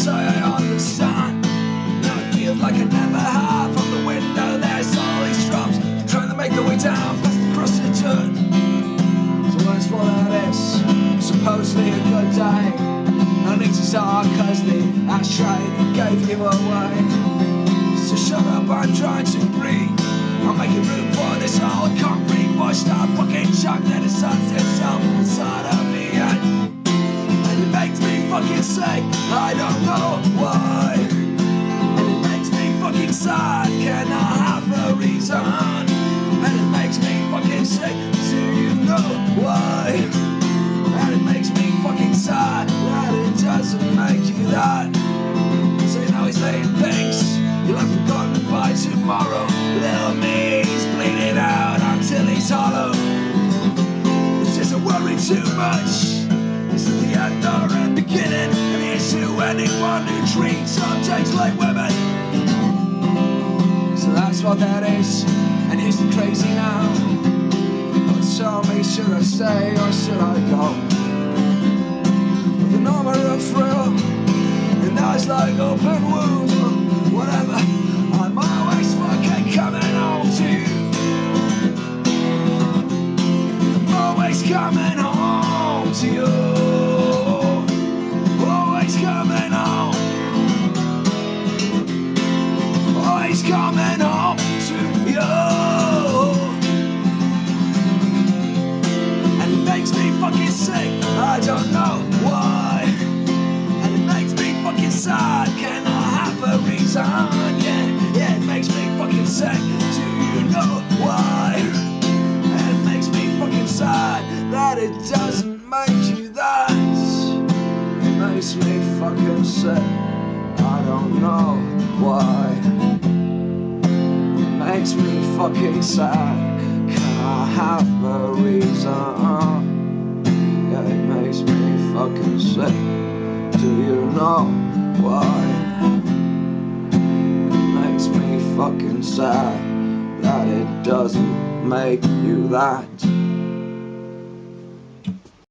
say I understand. Now it feels like I never have. From the window there's all these drops trying to make their way down past the prostitute. So what's for that is supposedly a good day, and it's dark cause the ashtray gave you away. So shut up, I'm trying to breathe. I'm making room for this old concrete washed up fucking junk that has sucked itself inside of me, and it makes me fucking sick. I don't know why, and it makes me fucking sad. Can I have a reason? And it makes me fucking sick. Do you know why? And it makes me fucking sad that it doesn't make you that. So now he's laying things you'll have forgotten by tomorrow. Little me's bleeding out until he's hollow. This isn't worry too much. This is the end or a beginning, and here's to anyone who treats objects like women. So that's what that is, and here's the crazy now. But tell me, should I stay or should I go? With an armor of thrill and eyes like open wounds, or whatever, I'm always fucking coming home to you. I'm always coming home to you. Always coming home. Always coming home to you. And it makes me fucking sick. I don't know why. And it makes me fucking sad. Can I have a reason? Yeah, it makes me fucking sick. Do you know why? And it makes me fucking sad that it doesn't make you that. It makes me fucking sick. I don't know why. It makes me fucking sad. Can I have a reason? Yeah, it makes me fucking sick. Do you know why? It makes me fucking sad that it doesn't make you that.